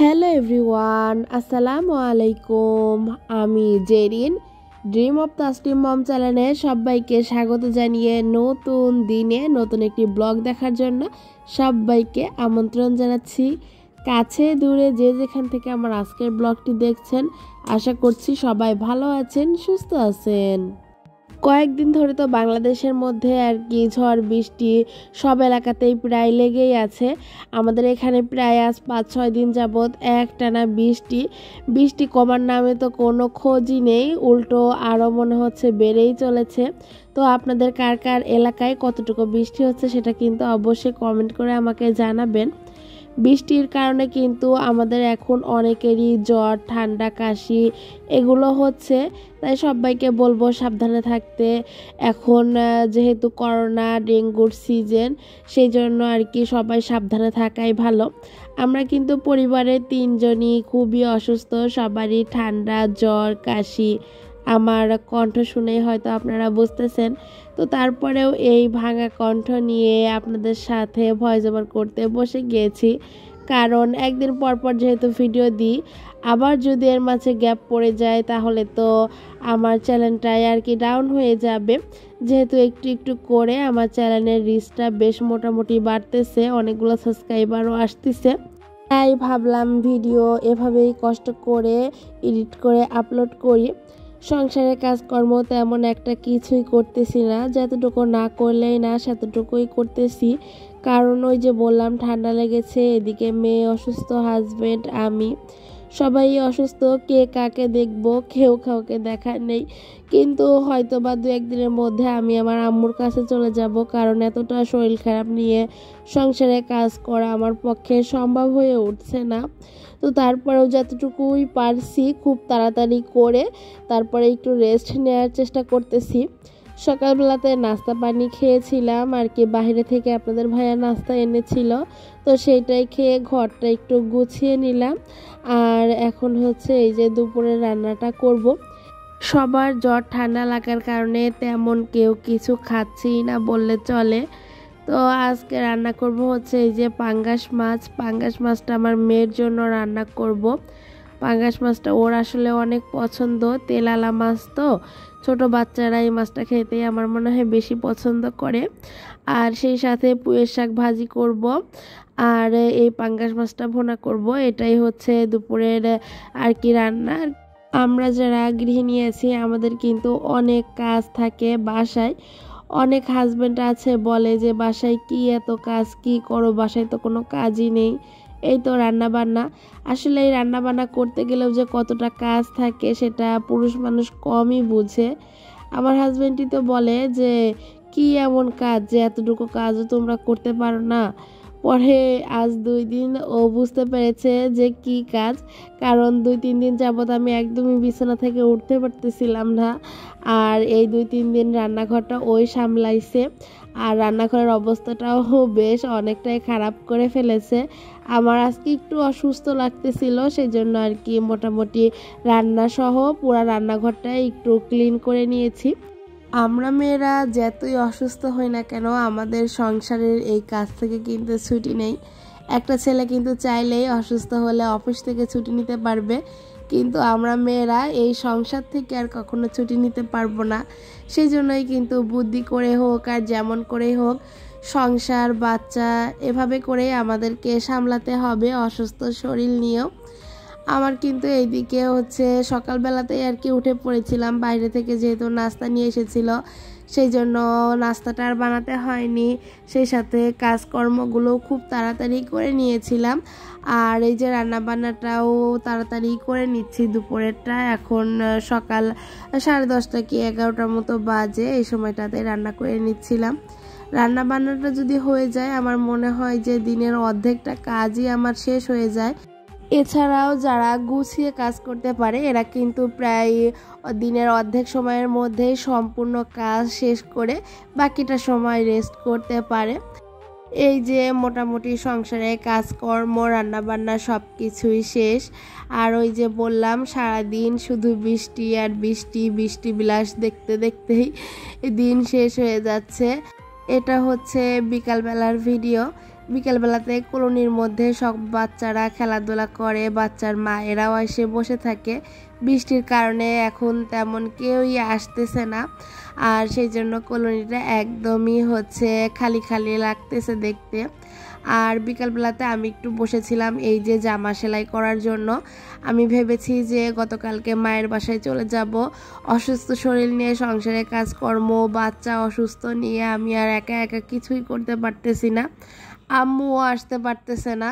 Hello everyone, আসসালামু আলাইকুম। আমি জেরিন, ড্রিম অফ তাসলিম মম চ্যানেলে সবাইকে স্বাগত জানিয়ে নতুন দিনে নতুন একটি ব্লগ দেখার জন্য সবাইকে আমন্ত্রণ জানাচ্ছি। কাছে দূরে যে যেখান থেকে আমার আজকের ব্লগটি দেখছেন, আশা করছি সবাই ভালো আছেন, সুস্থ আছেন। কয়েকদিন ধরে তো বাংলাদেশের মধ্যে আর কি ঝড় বৃষ্টি সব এলাকাতেই প্রায় লেগেই আছে। আমাদের এখানে প্রায় আজ 5-6 দিন যাবৎ একটানা বৃষ্টি কমার নামে তো কোনো খোঁজই নেই, উল্টো আরও মনে হচ্ছে বেড়েই চলেছে। তো আপনাদের কার কার এলাকায় কতটুকু বৃষ্টি হচ্ছে সেটা কিন্তু অবশ্যই কমেন্ট করে আমাকে জানাবেন। বৃষ্টির কারণে কিন্তু আমাদের এখন অনেকেরই জ্বর, ঠান্ডা, কাশি এগুলো হচ্ছে, তাই সবাইকে বলবো সাবধানে থাকতে। এখন যেহেতু করোনা ডেঙ্গুর সিজন, সেই জন্য আর কি সবাই সাবধানে থাকাই ভালো। আমরা কিন্তু পরিবারের 3 জনই খুবই অসুস্থ, সবারই ঠান্ডা, জ্বর, কাশি। আমার কণ্ঠ শুনেই হয়তো আপনারা বুঝতেছেন। তো তারপরেও এই ভাঙা কণ্ঠ নিয়ে আপনাদের সাথে ভয়েস ওভার করতে বসে গিয়েছি, কারণ একদিন পর পর যেহেতু ভিডিও দিই, আবার যদি এর মাঝে গ্যাপ পড়ে যায় তাহলে তো আমার চ্যানেলটাই আর কি ডাউন হয়ে যাবে। যেহেতু একটু একটু করে আমার চ্যানেলের রিচটা বেশ মোটামুটি বাড়তেছে, অনেকগুলো সাবস্ক্রাইবারও আসতেছে, তাই ভাবলাম ভিডিও এভাবেই কষ্ট করে এডিট করে আপলোড করি। সংসারের কাজকর্ম তেমন একটা কিছুই করতেছি না, যতটুকু না করলেই না সেতটুকুই করতেছি, কারণ ওই যে বললাম ঠান্ডা লেগেছে, এদিকে মেয়ে অসুস্থ, হাজবেন্ড, আমি সবাই অসুস্থ। কে কাকে দেখবো, কেউ কাউকে দেখার নেই। কিন্তু হয়তো বা 2-1 দিনের মধ্যে আমি আমার আম্মুর কাছে চলে যাব, কারণ এতটা শরীর খারাপ নিয়ে সংসারে কাজ করা আমার পক্ষে সম্ভব হয়ে উঠছে না। তো তারপরেও যতটুকুই পারছি খুব তাড়াতাড়ি করে তারপরে একটু রেস্ট নেওয়ার চেষ্টা করতেছি। সকালবেলাতে নাস্তা পানি খেয়েছিলাম আর কি, বাইরে থেকে আপনাদের ভাইয়া নাস্তা এনেছিল, তো সেইটাই খেয়ে ঘরটা একটু গুছিয়ে নিলাম। আর এখন হচ্ছে এই যে দুপুরে রান্নাটা করব। সবার জ্বর ঠান্ডা লাগার কারণে তেমন কেউ কিছু খাচ্ছি না বললে চলে। তো আজকে রান্না করব হচ্ছে এই যে পাঙ্গাস মাছটা আমার মেয়ের জন্য রান্না করব। পাঙ্গাস মাছটা ওর আসলে অনেক পছন্দ, তেলালা মাছ তো, ছোট বাচ্চারা এই মাছটা খেতেই আমার মনে হয় বেশি পছন্দ করে। আর সেই সাথে পুঁইয়ের শাক ভাজি করব, আর এই পাঙ্গাস মাছটা ভুনা করব। এটাই হচ্ছে দুপুরের আর কি রান্না। আমরা যারা গৃহিণী আছি আমাদের কিন্তু অনেক কাজ থাকে বাসায়। অনেক হাজবেন্ড আছে বলে যে বাসায় কি এত কাজ, কি করো, বাসায় তো কোনো কাজই নেই, এই তো রান্না বান্না। আসলে এই রান্না বান্না করতে গেলেও যে কতটা কাজ থাকে সেটা পুরুষ মানুষ কমই বুঝে। আমার হাজবেন্ডই তো বলে যে কি এমন কাজ যে এতটুকু কাজও তোমরা করতে পারো না। পরে আজ 2 দিন ও বুঝতে পেরেছে যে কি কাজ, কারণ 2-3 দিন যাবৎ আমি একদমই বিছানা থেকে উঠতে পারতেছিলাম না। আর এই 2-3 দিন রান্নাঘরটা ওই সামলাইছে, আর রান্নাঘরের অবস্থাটাও বেশ অনেকটাই খারাপ করে ফেলেছে। আমার আজকে একটু অসুস্থ লাগতেছিল, সেই জন্য আর কি মোটামুটি রান্না সহ পুরো রান্নাঘরটা একটু ক্লিন করে নিয়েছি। আমরা মেয়েরা যতই অসুস্থ হই না কেন, আমাদের সংসারের এই কাজ থেকে কিন্তু ছুটি নেই। একটা ছেলে কিন্তু চাইলেই অসুস্থ হলে অফিস থেকে ছুটি নিতে পারবে, কিন্তু আমরা মেয়েরা এই সংসার থেকে আর কখনো ছুটি নিতে পারবো না। সেই জন্যই কিন্তু বুদ্ধি করে হোক আর যেমন করেই হোক সংসার, বাচ্চা এভাবে করেই আমাদেরকে সামলাতে হবে অসুস্থ শরীর নিয়েও। আমার কিন্তু এইদিকে হচ্ছে সকালবেলাতেই আর কি উঠে পড়েছিলাম, বাইরে থেকে যেহেতু নাস্তা নিয়ে এসেছিল, সেই জন্য নাস্তাটা আর বানাতে হয়নি। সেই সাথে কাজকর্মগুলো খুব তাড়াতাড়ি করে নিয়েছিলাম, আর এই যে রান্না বান্নাটাও তাড়াতাড়ি করে নিচ্ছি দুপুরেরটা। এখন সকাল 10:30 কি 11টার মতো বাজে, এই সময়টাতে রান্না করে নিচ্ছিলাম। রান্না বান্নাটা যদি হয়ে যায় আমার মনে হয় যে দিনের অর্ধেকটা কাজই আমার শেষ হয়ে যায়। এছাড়াও যারা গুছিয়ে কাজ করতে পারে এরা কিন্তু প্রায় দিনের অর্ধেক সময়ের মধ্যেই সম্পূর্ণ কাজ শেষ করে বাকিটা সময় রেস্ট করতে পারে। এই যে মোটামুটি সংসারে কাজকর্ম, রান্নাবান্না সব কিছুই শেষ। আর ওই যে বললাম সারাদিন শুধু বৃষ্টি আর বৃষ্টি বিলাস দেখতে দেখতেই দিন শেষ হয়ে যাচ্ছে। এটা হচ্ছে বিকালবেলার ভিডিও। বিকেলবেলাতে কলোনির মধ্যে সব বাচ্চারা খেলাধুলা করে, বাচ্চার মায়েরাও এসে বসে থাকে। বৃষ্টির কারণে এখন তেমন কেউই আসতেছে না, আর সেই জন্য কলোনিটা একদমই খালি খালি লাগতেছে দেখতে। আর বিকালবেলাতে আমি একটু বসেছিলাম এই যে জামা সেলাই করার জন্য। আমি ভেবেছি যে গতকালকে মায়ের বাসায় চলে যাব, অসুস্থ শরীর নিয়ে সংসারে কাজকর্ম, বাচ্চা অসুস্থ নিয়ে আমি আর একা একা কিছুই করতে পারতেছি না, আম্মুও আসতে পারতেছে না।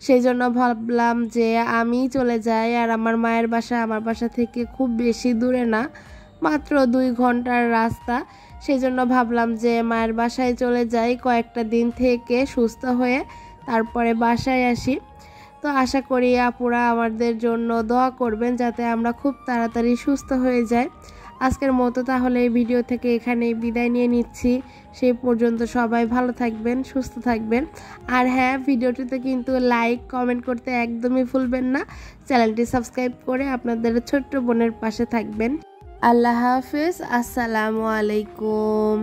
সেই জন্য ভাবলাম যে আমি চলে যাই। আর আমার মায়ের বাসা আমার বাসা থেকে খুব বেশি দূরে না, মাত্র 2 ঘন্টার রাস্তা। সেই জন্য ভাবলাম যে মায়ের বাসায় চলে যাই, কয়েকটা দিন থেকে সুস্থ হয়ে তারপরে বাসায় আসি। তো আশা করি আপুরা আমাদের জন্য দোয়া করবেন যাতে আমরা খুব তাড়াতাড়ি সুস্থ হয়ে যাই। আজকের মতো তাহলে এই ভিডিও থেকে এখানেই বিদায় নিয়ে নিচ্ছি। সেই পর্যন্ত সবাই ভালো থাকবেন, সুস্থ থাকবেন। আর হ্যাঁ, ভিডিওটিতে কিন্তু লাইক কমেন্ট করতে একদমই ভুলবেন না। চ্যানেলটি সাবস্ক্রাইব করে আপনাদের ছোট্ট বোনের পাশে থাকবেন। আল্লাহ হাফেজ, আসসালামু আলাইকুম।